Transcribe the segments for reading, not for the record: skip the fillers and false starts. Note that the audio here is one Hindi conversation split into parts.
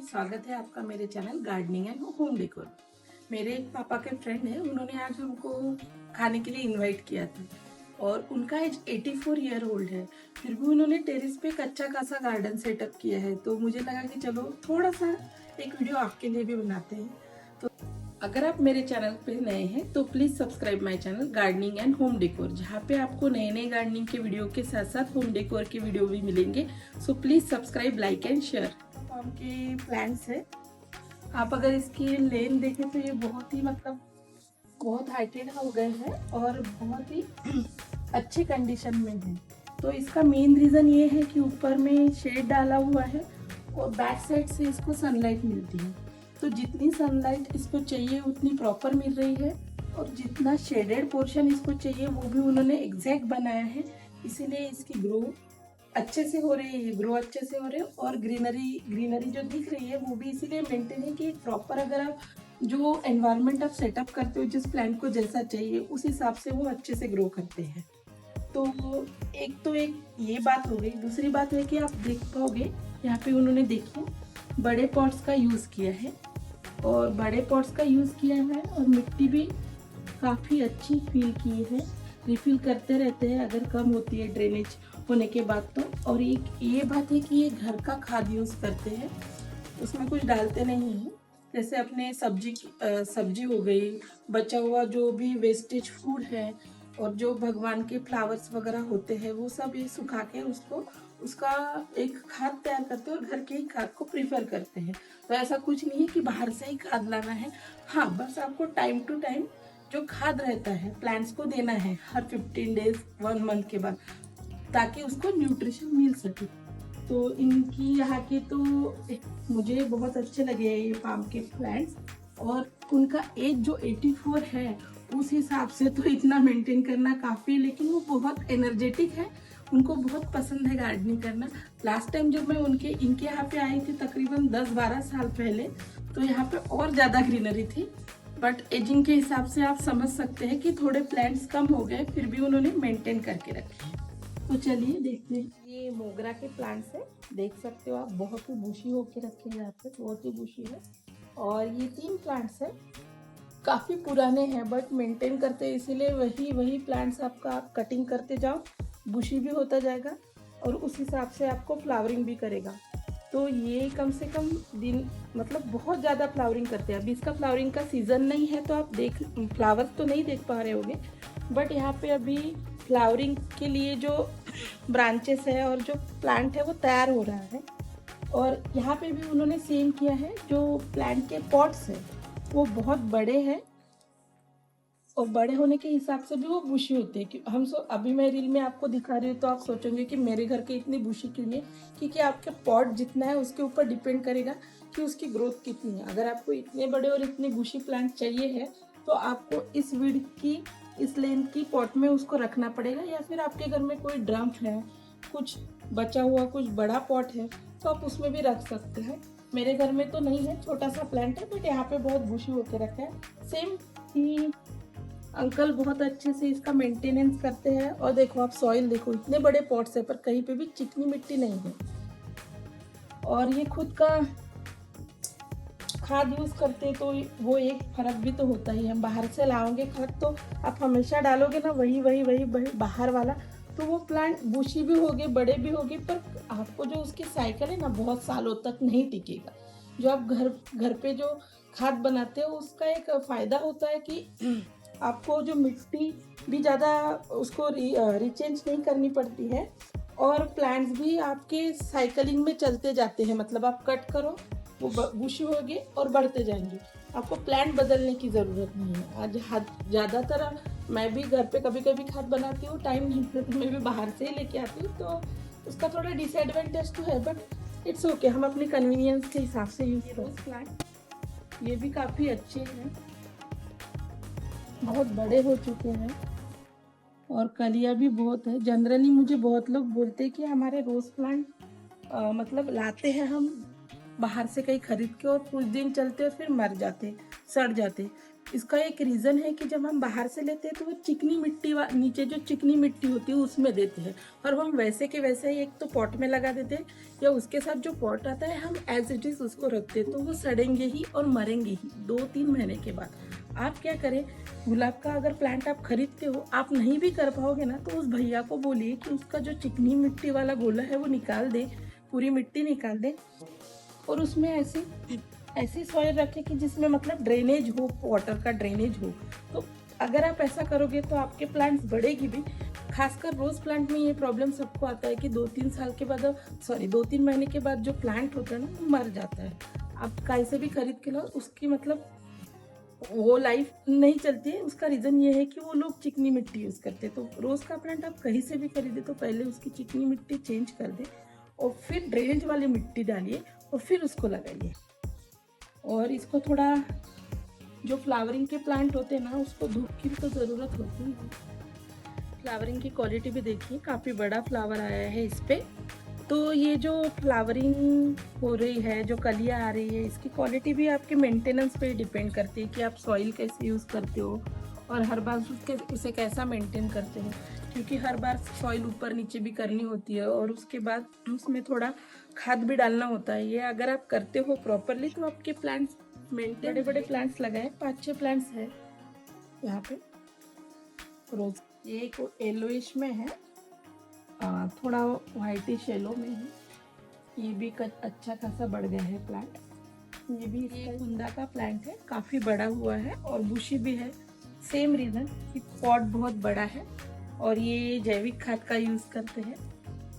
स्वागत है आपका मेरे channel gardening and home decor. मेरे एक पापा के फ्रेंड है, उन्होंने आज हमको खाने के लिए इनवाइट किया था और उनका एज 84 ईयर ओल्ड है। फिर भी उन्होंने टेरेस पे एक अच्छा खासा गार्डन सेटअप किया है, तो मुझे लगा कि चलो थोड़ा सा एक वीडियो आपके लिए भी बनाते हैं। तो अगर आप मेरे चैनल पे नए हैं तो please subscribe my channel gardening and home decor, जहाँ पे आपको नए नए गार्डनिंग के वीडियो के साथ साथ होम डेकोर के वीडियो भी मिलेंगे। So please subscribe, like and share. Farm के प्लांट्स है, आप अगर इसकी लेन देखें तो ये बहुत हाइटेड हो गए हैं और बहुत ही अच्छी कंडीशन में है। तो इसका मेन रीज़न ये है कि ऊपर में शेड डाला हुआ है और बैक साइड से इसको सनलाइट मिलती है। तो जितनी सनलाइट इसको चाहिए उतनी प्रॉपर मिल रही है और जितना शेडेड पोर्शन इसको चाहिए वो भी उन्होंने एग्जैक्ट बनाया है। इसीलिए इसकी ग्रो अच्छे से हो रही है, ग्रो अच्छे से हो रहे हैं और ग्रीनरी जो दिख रही है वो भी इसीलिए मेंटेन है कि प्रॉपर अगर आप जो एनवायरनमेंट आप सेटअप करते हो, जिस प्लांट को जैसा चाहिए उस हिसाब से वो अच्छे से ग्रो करते हैं। तो एक ये बात हो गई। दूसरी बात है कि आप देख पाओगे यहाँ पे उन्होंने देखिए बड़े पॉट्स का यूज़ किया है और बड़े पॉट्स का यूज़ किया है और मिट्टी भी काफ़ी अच्छी फील की है। रिफिल करते रहते हैं अगर कम होती है ड्रेनेज होने के बाद तो। और एक ये बात है कि ये घर का खाद यूज़ करते हैं, उसमें कुछ डालते नहीं हैं। जैसे अपने सब्जी हो गई, बचा हुआ जो भी वेस्टेज फूड है और जो भगवान के फ्लावर्स वगैरह होते हैं वो सब ये सुखा के उसका एक खाद तैयार करते हैं और घर के ही खाद को प्रीफर करते हैं। तो ऐसा कुछ नहीं है कि बाहर से ही खाद लाना है। हाँ, बस आपको टाइम टू टाइम जो खाद रहता है प्लांट्स को देना है हर 15 डेज 1 मंथ के बाद, ताकि उसको न्यूट्रिशन मिल सके। तो इनकी यहाँ के तो मुझे बहुत अच्छे लगे ये फार्म के प्लांट्स। और उनका एज जो 84 है उस हिसाब से तो इतना मेंटेन करना काफ़ी, लेकिन वो बहुत एनर्जेटिक है, उनको बहुत पसंद है गार्डनिंग करना। लास्ट टाइम जब मैं इनके यहाँ पे आई थी तकरीबन 10-12 साल पहले, तो यहाँ पे और ज़्यादा ग्रीनरी थी। बट एजिंग के हिसाब से आप समझ सकते हैं कि थोड़े प्लांट्स कम हो गए, फिर भी उन्होंने मेंटेन करके रखे हैं। तो चलिए देखते हैं। ये मोगरा के प्लांट्स है, देख सकते हो आप, बहुत ही बुशी होके रखे हैं यहाँ पे, बहुत ही बुशी है। और ये 3 प्लांट्स है, काफ़ी पुराने हैं बट मेंटेन करते हैं, इसीलिए वही प्लांट्स आपका आप कटिंग करते जाओ, बुशी भी होता जाएगा और उस हिसाब से आपको फ्लावरिंग भी करेगा। तो ये कम से कम दिन बहुत ज़्यादा फ्लावरिंग करते हैं। अभी इसका फ्लावरिंग का सीज़न नहीं है तो आप फ्लावर्स तो नहीं देख पा रहे होंगे, बट यहाँ पे अभी फ्लावरिंग के लिए जो ब्रांचेस है और जो प्लांट है वो तैयार हो रहा है। और यहाँ पे भी उन्होंने सेम किया है, जो प्लांट के पॉट्स है वो बहुत बड़े हैं और बड़े होने के हिसाब से भी वो बुशी होते हैं। कि अभी मैं रील में आपको दिखा रही हूँ तो आप सोचोगे कि मेरे घर के इतनी बुशी क्यों नहीं है, क्योंकि आपके पॉट जितना है उसके ऊपर डिपेंड करेगा कि उसकी ग्रोथ कितनी है। अगर आपको इतने बड़े और इतने बुशी प्लांट चाहिए है तो आपको इस विड्थ की, इस लेंथ की पॉट में उसको रखना पड़ेगा, या फिर आपके घर में कोई ड्रम है, कुछ बचा हुआ कुछ बड़ा पॉट है तो आप उसमें भी रख सकते हैं। मेरे घर में तो नहीं है, छोटा सा प्लांट है, बट यहाँ पे बहुत बुशी होकर रखा है। सेम ही अंकल बहुत अच्छे से इसका मेंटेनेंस करते हैं। और देखो आप सॉइल देखो, इतने बड़े पॉट्स है पर कहीं पे भी चिकनी मिट्टी नहीं है। और ये खुद का खाद यूज़ करते तो वो एक फर्क भी तो होता ही है। हम बाहर से लाओगे खाद तो आप हमेशा डालोगे ना वही बाहर वाला, तो वो प्लांट बुशी भी होगे, बड़े भी होगे, पर आपको जो उसकी साइकिल है ना बहुत सालों तक नहीं टिकेगा। जो आप घर पे जो खाद बनाते हो उसका एक फ़ायदा होता है कि आपको जो मिट्टी भी ज़्यादा उसको रिचेंज नहीं करनी पड़ती है और प्लांट्स भी आपके साइकिलिंग में चलते जाते हैं। आप कट करो वो बुशी होंगे और बढ़ते जाएंगे, आपको प्लांट बदलने की ज़रूरत नहीं है। आज ज़्यादातर मैं भी घर पे कभी कभी खाद बनाती हूँ, टाइम नहीं मिलता तो मैं भी बाहर से ही लेके आती हूँ, तो उसका थोड़ा डिसएडवांटेज तो है, बट इट्स ओके, हम अपनी कन्वीनियंस के हिसाब से यूज़ करो। प्लांट ये भी काफ़ी अच्छे हैं, बहुत बड़े हो चुके हैं और कलियाँ भी बहुत है। जनरली मुझे बहुत लोग बोलते हैं कि हमारे रोज़ प्लांट लाते हैं हम बाहर से कहीं खरीद के और कुछ दिन चलते और फिर मर जाते हैं। सड़ जाते। इसका एक रीज़न है कि जब हम बाहर से लेते हैं तो वो चिकनी मिट्टी नीचे जो चिकनी मिट्टी होती है उसमें देते हैं, और हम वैसे के वैसे ही एक तो पॉट में लगा देते हैं, या उसके साथ जो पॉट आता है हम एज इट इज़ उसको रखते हैं, तो वो सड़ेंगे ही और मरेंगे ही 2-3 महीने के बाद। आप क्या करें, गुलाब का अगर प्लांट आप खरीदते हो, आप नहीं भी कर पाओगे ना, तो उस भैया को बोलिए कि उसका जो चिकनी मिट्टी वाला गोला है वो निकाल दे, पूरी मिट्टी निकाल दे, और उसमें ऐसी सॉइल रखें कि जिसमें मतलब ड्रेनेज हो, वाटर का ड्रेनेज हो। तो अगर आप ऐसा करोगे तो आपके प्लांट्स बढ़ेगी भी। खासकर रोज प्लांट में ये प्रॉब्लम सबको आता है कि 2-3 साल के बाद, 2-3 महीने के बाद जो प्लांट होता है ना वो मर जाता है। आप कहीं से भी खरीद के लो, उसकी मतलब वो लाइफ नहीं चलती है। उसका रीज़न ये है कि वो लोग चिकनी मिट्टी यूज़ करते हैं। तो रोज़ का प्लांट आप कहीं से भी खरीदे तो पहले उसकी चिकनी मिट्टी चेंज कर दे, और फिर ड्रेनेज वाली मिट्टी डालिए, और फिर उसको लगाइए। और इसको थोड़ा, जो फ्लावरिंग के प्लांट होते हैं ना, उसको धूप की भी तो ज़रूरत होती है। फ्लावरिंग की क्वालिटी भी देखिए, काफ़ी बड़ा फ्लावर आया है इस पर। तो ये जो फ्लावरिंग हो रही है, जो कलियाँ आ रही है, इसकी क्वालिटी भी आपके मेंटेनेंस पे डिपेंड करती है कि आप सॉइल कैसे यूज़ करते हो और हर बार उसे कैसा मेंटेन करते हो। क्योंकि हर बार सॉइल ऊपर नीचे भी करनी होती है, और उसके बाद उसमें थोड़ा खाद भी डालना होता है। ये अगर आप करते हो प्रॉपरली तो आपके प्लांट्स मेंटेन। बड़े बड़े प्लांट्स लगाए, 5-6 प्लांट्स है यहाँ पे रोज। ये एक येलोइश में है, थोड़ा वाइटिश येलो में है। ये भी अच्छा खासा बढ़ गया है प्लांट। ये भी इसका कुंदा का प्लांट है, काफ़ी बड़ा हुआ है और बुशी भी है। सेम रीज़न कि पॉट बहुत बड़ा है, और ये जैविक खाद का यूज़ करते हैं।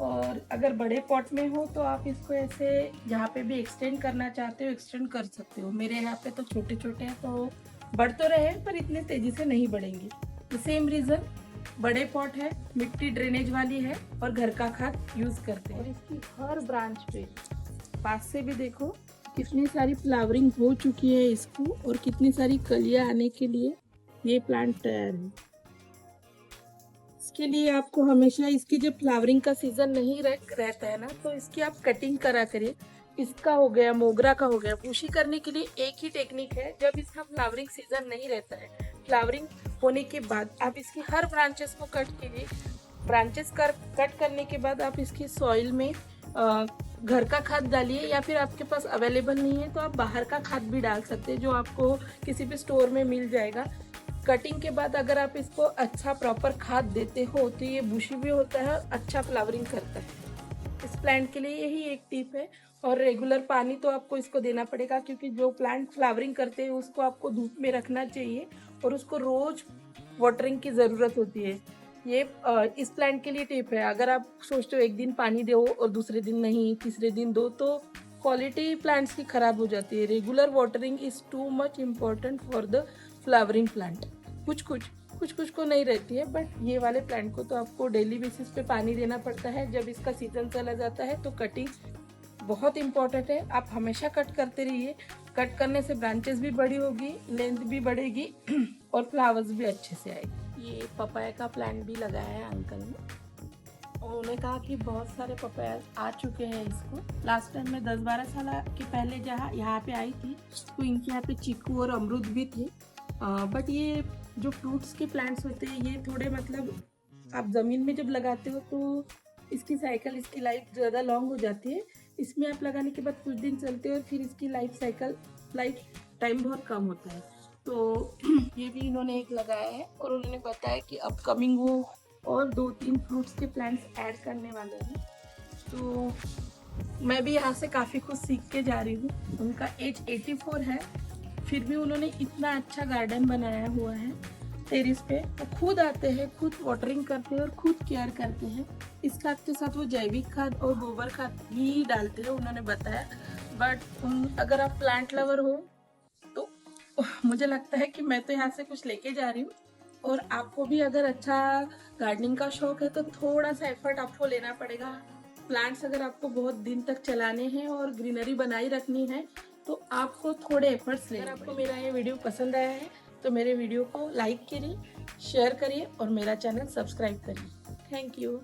और अगर बड़े पॉट में हो तो आप इसको ऐसे जहाँ पे भी एक्सटेंड करना चाहते हो एक्सटेंड कर सकते हो। मेरे यहाँ पे तो छोटे छोटे हैं, तो बढ़ तो रहे हैं पर इतने तेज़ी से नहीं बढ़ेंगे। तो सेम रीज़न, बड़े पॉट है, मिट्टी ड्रेनेज वाली है, और घर का खाद यूज़ करते हैं। और इसकी हर ब्रांच पे पास से भी देखो कितनी सारी फ्लावरिंग हो चुकी है इसको, और कितनी सारी कलियां आने के लिए ये प्लांट तैयार है। इसके लिए आपको हमेशा, इसकी जब फ्लावरिंग का सीजन नहीं रहता है ना, तो इसकी आप कटिंग करा करिए। इसका हो गया, मोगरा का हो गया। बुशी करने के लिए एक ही टेक्निक है, जब इसका फ्लावरिंग सीजन नहीं रहता है, फ्लावरिंग होने के बाद आप इसकी हर ब्रांचेस को कट कीजिए। ब्रांचेस कट करने के बाद आप इसकी सॉइल में घर का खाद डालिए, या फिर आपके पास अवेलेबल नहीं है तो आप बाहर का खाद भी डाल सकते हैं, जो आपको किसी भी स्टोर में मिल जाएगा। कटिंग के बाद अगर आप इसको अच्छा प्रॉपर खाद देते हो तो ये बुशी भी होता है, अच्छा फ्लावरिंग करता है। इस प्लांट के लिए यही एक टिप है। और रेगुलर पानी तो आपको इसको देना पड़ेगा, क्योंकि जो प्लांट फ्लावरिंग करते हैं उसको आपको धूप में रखना चाहिए, और उसको रोज वाटरिंग की ज़रूरत होती है। ये इस प्लांट के लिए टिप है। अगर आप सोचते हो एक दिन पानी दो और दूसरे दिन नहीं, तीसरे दिन दो, तो क्वालिटी प्लांट्स की ख़राब हो जाती है। Regular watering is too much important for the flowering plant. कुछ को नहीं रहती है, बट ये वाले प्लांट को तो आपको डेली बेसिस पे पानी देना पड़ता है। जब इसका सीजन चला जाता है तो कटिंग बहुत इम्पॉर्टेंट है। आप हमेशा कट करते रहिए। कट करने से ब्रांचेस भी बड़ी होगी, लेंथ भी बढ़ेगी और फ्लावर्स भी अच्छे से आएगी। ये पपाया का प्लांट भी लगाया है अंकल ने। उन्होंने कहा कि बहुत सारे पपाया आ चुके हैं इसको। लास्ट टाइम मैं 10-12 साल के पहले जहाँ यहाँ पे आई थी तो इनके यहाँ पे चीकू और अमरूद भी थे। बट ये जो फ्रूट्स के प्लांट्स होते हैं ये थोड़े मतलब आप ज़मीन में जब लगाते हो तो इसकी साइकिल, इसकी लाइफ ज़्यादा लॉन्ग हो जाती है। इसमें आप लगाने के बाद कुछ दिन चलते हैं और फिर इसकी लाइफ टाइम बहुत कम होता है। तो ये भी इन्होंने एक लगाया है, और उन्होंने बताया कि अपकमिंग वो और 2-3 फ्रूट्स के प्लांट्स ऐड करने वाले हैं। तो मैं भी यहाँ से काफ़ी कुछ सीख के जा रही हूँ। उनका एज 84 है, फिर भी उन्होंने इतना अच्छा गार्डन बनाया हुआ है टेरिस पे। वो खुद आते हैं, खुद वाटरिंग करते हैं और खुद केयर करते हैं। इस खाद के साथ वो जैविक खाद और गोबर खाद भी डालते हैं, उन्होंने बताया। बट अगर आप प्लांट लवर हो तो मुझे लगता है कि मैं तो यहाँ से कुछ लेके जा रही हूँ, और आपको भी अगर अच्छा गार्डनिंग का शौक है तो थोड़ा सा एफर्ट आपको लेना पड़ेगा। प्लांट्स अगर आपको बहुत दिन तक चलाने हैं और ग्रीनरी बनाई रखनी है तो आपको थोड़े एफर्ट्स लेने। अगर आपको मेरा ये वीडियो पसंद आया है तो मेरे वीडियो को लाइक करिए, शेयर करिए और मेरा चैनल सब्सक्राइब करिए। Thank you.